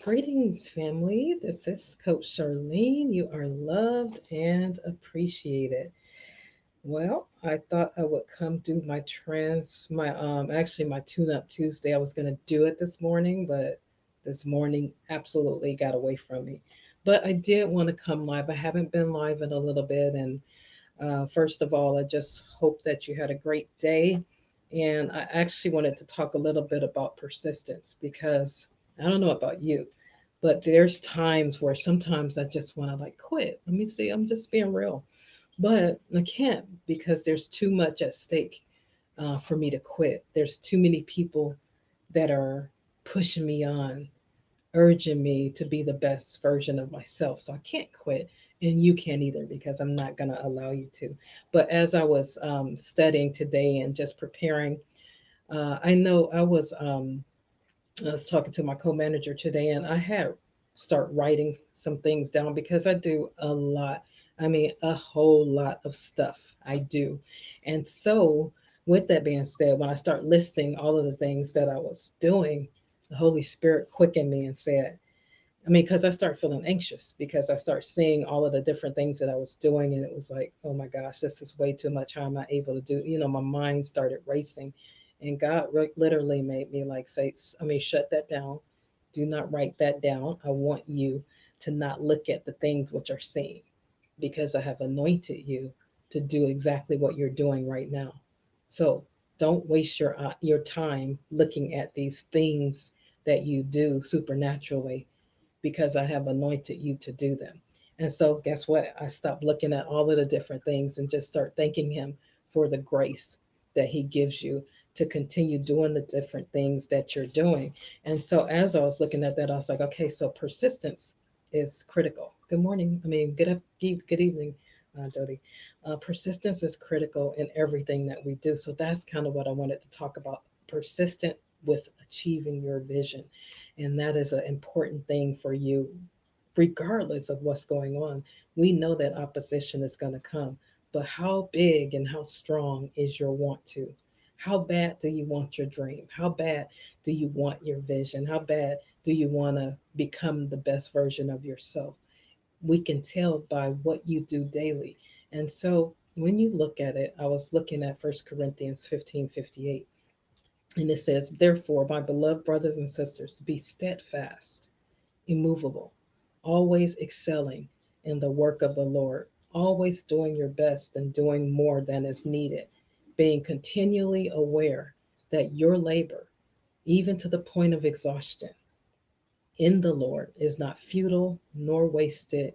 Greetings, family. This is Coach Charlene. You are loved and appreciated. Well, I thought I would come do my tune up Tuesday. I was gonna do it this morning, but this morning absolutely got away from me. But I did want to come live. I haven't been live in a little bit, and first of all, I just hope that you had a great day. And I actually wanted to talk a little bit about persistence because I don't know about you, but there's times where sometimes I just want to like quit. Let me see, I'm just being real. But I can't because there's too much at stake for me to quit. There's too many people that are pushing me on, urging me to be the best version of myself. So I can't quit, and you can't either because I'm not going to allow you to. But as I was studying today and just preparing, I know I was talking to my co-manager today, and I had start writing some things down because I do a lot. I mean, a whole lot of stuff I do, and so with that being said, when I start listing all of the things that I was doing, the Holy Spirit quickened me and said, I mean, because I start feeling anxious because I start seeing all of the different things that I was doing, and it was like, oh my gosh, this is way too much. How am I able to do? My mind started racing, and God literally made me like say, I mean, shut that down. Do not write that down. I want you to not look at the things which are seen, because I have anointed you to do exactly what you're doing right now. So don't waste your time looking at these things that you do supernaturally because I have anointed you to do them. And so, guess what? I stopped looking at all of the different things and just start thanking Him for the grace that He gives you to continue doing the different things that you're doing. And so, as I was looking at that, I was like, okay, so persistence is critical. Good morning. I mean, good evening, Dodie. Persistence is critical in everything that we do. So, that's kind of what I wanted to talk about, persistent with achieving your vision. And that is an important thing for you, regardless of what's going on. We know that opposition is going to come, but how big and how strong is your want to? How bad do you want your dream? How bad do you want your vision? How bad do you want to become the best version of yourself? We can tell by what you do daily. And so when you look at it, I was looking at 1 Corinthians 15:58. And it says, therefore, my beloved brothers and sisters, be steadfast, immovable, always excelling in the work of the Lord, always doing your best and doing more than is needed, being continually aware that your labor, even to the point of exhaustion, in the Lord is not futile nor wasted.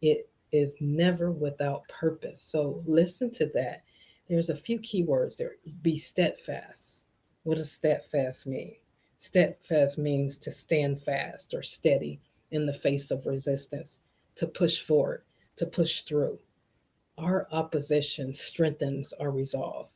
It is never without purpose. So listen to that. There's a few key words there. Be steadfast. What does steadfast mean? Steadfast means to stand fast or steady in the face of resistance, to push forward, to push through. Our opposition strengthens our resolve.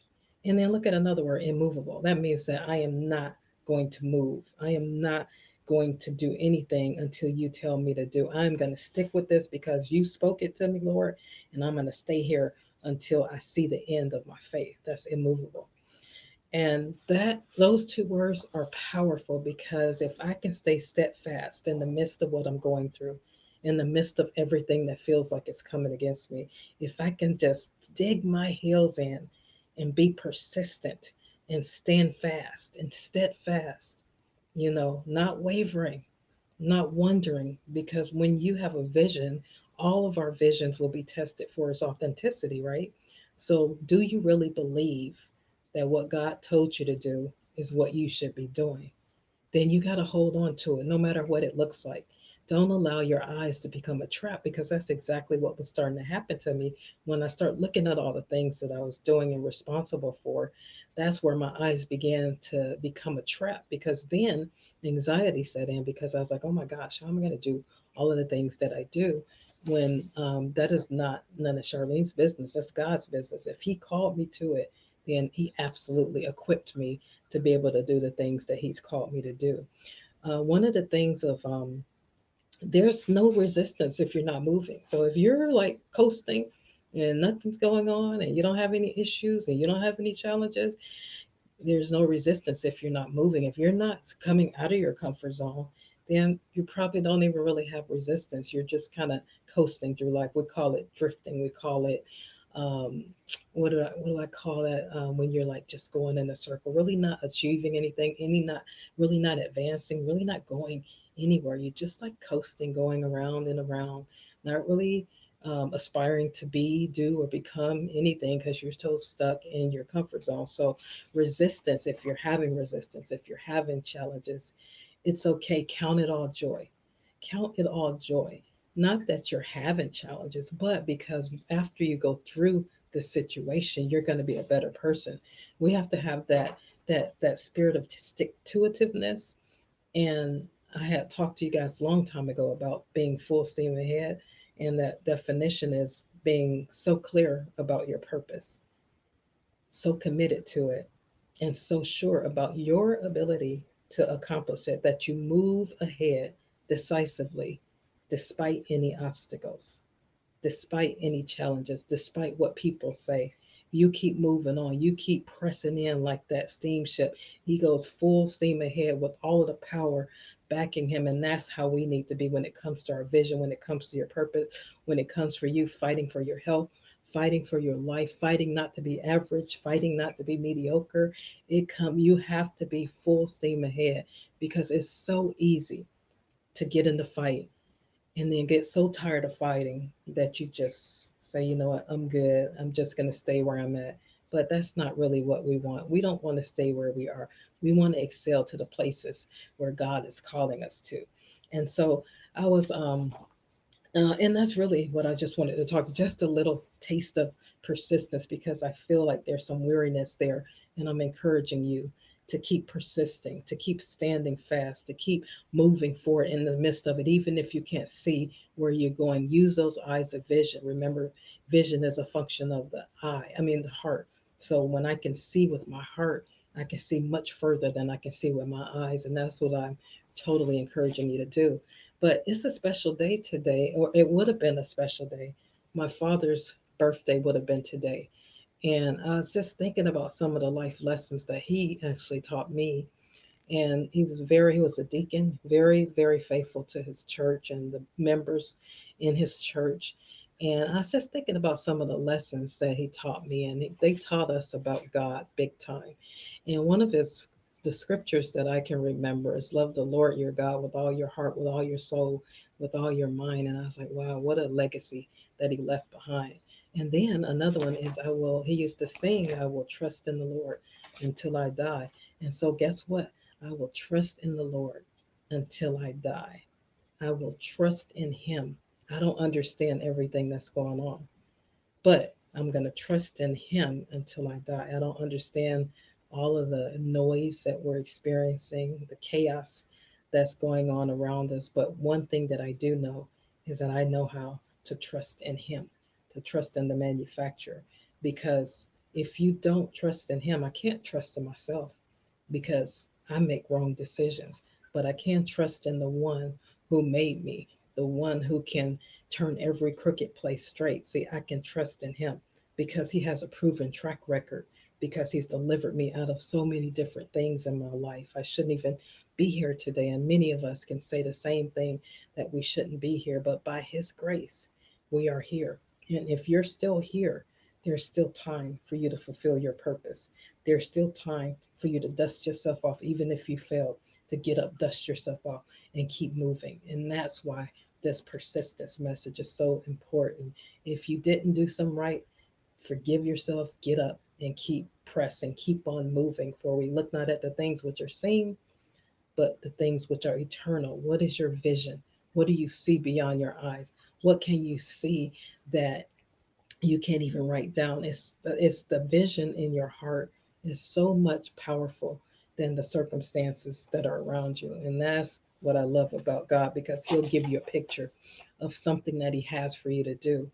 And then look at another word, immovable. That means that I am not going to move. I am not going to do anything until you tell me to do. I'm going to stick with this because you spoke it to me, Lord, and I'm going to stay here until I see the end of my faith. That's immovable. And that those two words are powerful because if I can stay steadfast in the midst of what I'm going through, in the midst of everything that feels like it's coming against me, if I can just dig my heels in and be persistent and stand fast and steadfast, not wavering, not wondering, because when you have a vision, all of our visions will be tested for its authenticity, right? So, do you really believe that what God told you to do is what you should be doing? Then you got to hold on to it no matter what it looks like. Don't allow your eyes to become a trap because that's exactly what was starting to happen to me when I start looking at all the things that I was doing and responsible for. That's where my eyes began to become a trap because then anxiety set in because I was like, oh my gosh, how am I going to do all of the things that I do when that is not none of Charlene's business? That's God's business. If He called me to it, then He absolutely equipped me to be able to do the things that He's called me to do. One of the things of there's no resistance if you're not moving. So if you're like coasting and nothing's going on and you don't have any issues and you don't have any challenges, there's no resistance if you're not moving. If you're not coming out of your comfort zone, then you probably don't even really have resistance. You're just kind of coasting through life. We call it drifting. We call it, um, what do I call that? When you're like just going in a circle, really not achieving anything, really not advancing, really not going anywhere. You're just like coasting, going around and around, not really aspiring to be, do, or become anything because you're so stuck in your comfort zone. So, resistance, if you're having resistance, if you're having challenges, it's okay. Count it all joy. Count it all joy. Not that you're having challenges, but because after you go through the situation, you're going to be a better person. We have to have that spirit of stick to itiveness. And I had talked to you guys a long time ago about being full steam ahead, and that definition is being so clear about your purpose, so committed to it, and so sure about your ability to accomplish it that you move ahead decisively despite any obstacles, despite any challenges, despite what people say. You keep moving on. You keep pressing in like that steamship. He goes full steam ahead with all of the power backing him. And that's how we need to be when it comes to our vision, when it comes to your purpose, when it comes for you fighting for your health, fighting for your life, fighting not to be average, fighting not to be mediocre. You have to be full steam ahead because it's so easy to get in the fight and then get so tired of fighting that you just say, you know what, I'm good. I'm just going to stay where I'm at. But that's not really what we want. We don't want to stay where we are. We want to excel to the places where God is calling us to. And so I was and that's really what I just wanted to talk, just a little taste of persistence, because I feel like there's some weariness there. And I'm encouraging you to keep persisting, to keep standing fast, to keep moving forward in the midst of it, even if you can't see where you're going. Use those eyes of vision. Remember, vision is a function of the heart. So when I can see with my heart, I can see much further than I can see with my eyes. And that's what I'm totally encouraging you to do. But it's a special day today, or it would have been a special day. My father's birthday would have been today. And I was just thinking about some of the life lessons that he actually taught me. And he was a deacon, very, very faithful to his church and the members in his church. And I was just thinking about some of the lessons that he taught me, and they taught us about God big time. And one of the scriptures that I can remember is love the Lord your God with all your heart, with all your soul, with all your mind. And I was like, wow, what a legacy that he left behind. And then another one is he used to sing, I will trust in the Lord until I die. And so guess what? I will trust in the Lord until I die. I will trust in him. I don't understand everything that's going on, but I'm going to trust in him until I die. I don't understand all of the noise that we're experiencing, the chaos that's going on around us. But one thing that I do know is that I know how to trust in him, to trust in the manufacturer. Because if you don't trust in him, I can't trust in myself because I make wrong decisions. But I can trust in the one who made me, the one who can turn every crooked place straight. See, I can trust in him because he has a proven track record, because he's delivered me out of so many different things in my life. I shouldn't even be here today. And many of us can say the same thing, that we shouldn't be here. But by his grace, we are here. And if you're still here, there's still time for you to fulfill your purpose. There's still time for you to dust yourself off, even if you fail, to get up, dust yourself off, and keep moving. And that's why this persistence message is so important. If you didn't do some right, forgive yourself, get up, and keep pressing, keep on moving. For we look not at the things which are seen, but the things which are eternal. What is your vision? What do you see beyond your eyes? What can you see that you can't even write down? It's the vision in your heart is so much powerful than the circumstances that are around you. And that's what I love about God, because he'll give you a picture of something that he has for you to do.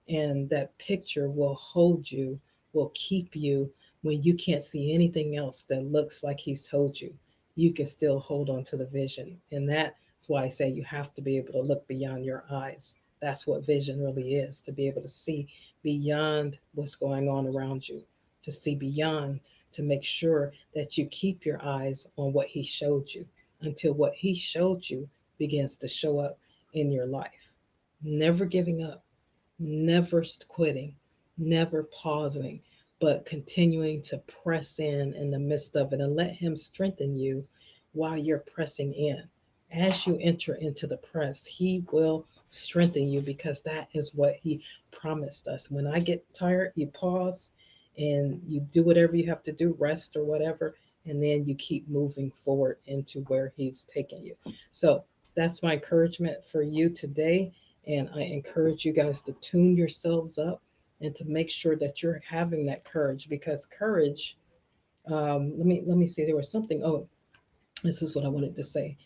And that picture will hold you, will keep you when you can't see anything else that looks like he's told you. You can still hold on to the vision. And that's why I say you have to be able to look beyond your eyes. That's what vision really is, to be able to see beyond what's going on around you, to see beyond, to make sure that you keep your eyes on what he showed you, until what he showed you begins to show up in your life. Never giving up, never quitting, never pausing, but continuing to press in the midst of it and let Him strengthen you while you're pressing in. As you enter into the press, He will strengthen you because that is what He promised us. When I get tired, you pause and you do whatever you have to do, rest or whatever, and then you keep moving forward into where He's taking you. So that's my encouragement for you today. And I encourage you guys to tune yourselves up and to make sure that you're having that courage because courage, let me see, there was something, oh, this is what I wanted to say.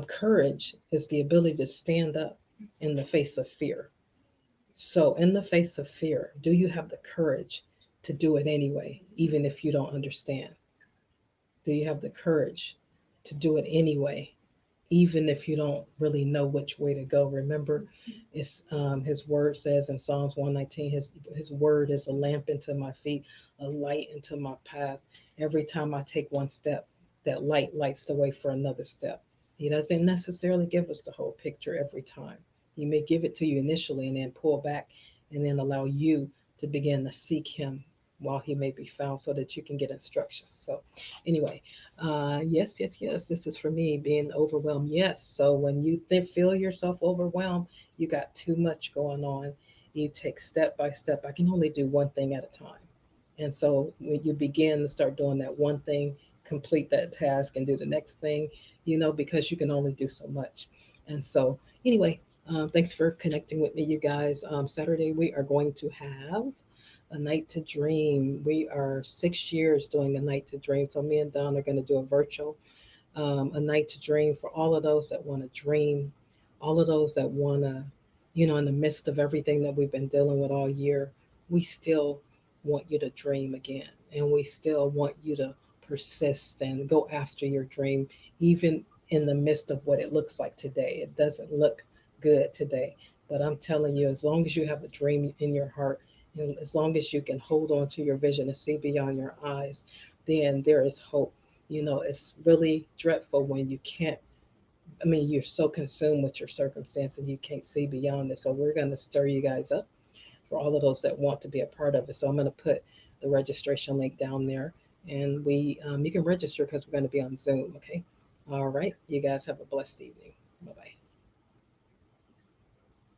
Courage is the ability to stand up in the face of fear. So, in the face of fear, do you have the courage to do it anyway, even if you don't understand? Do you have the courage to do it anyway, even if you don't really know which way to go? Remember, it's His word says in Psalms 119, His word is a lamp into my feet, a light into my path. Every time I take one step, that light lights the way for another step. He doesn't necessarily give us the whole picture every time. He may give it to you initially and then pull back and then allow you to begin to seek Him while He may be found so that you can get instructions. So, anyway, yes, yes, yes. This is for me being overwhelmed. Yes. So when you feel yourself overwhelmed, you got too much going on. You take step by step. I can only do one thing at a time. And so when you begin to start doing that one thing, complete that task and do the next thing, because you can only do so much. And so, anyway, thanks for connecting with me, you guys. Saturday, we are going to have a night to dream. We are 6 years doing a night to dream. So me and Don are going to do a virtual, a night to dream for all of those that want to dream, all of those that want to, in the midst of everything that we've been dealing with all year, we still want you to dream again. And we still want you to persist and go after your dream, even in the midst of what it looks like today. It doesn't look good today. But I'm telling you, as long as you have a dream in your heart, and as long as you can hold on to your vision and see beyond your eyes, then there is hope. It's really dreadful when you can't, I mean, you're so consumed with your circumstance and you can't see beyond it. So we're going to stir you guys up for all of those that want to be a part of it. So I'm going to put the registration link down there, and you can register because we're going to be on Zoom. Okay. All right. You guys have a blessed evening. Bye bye.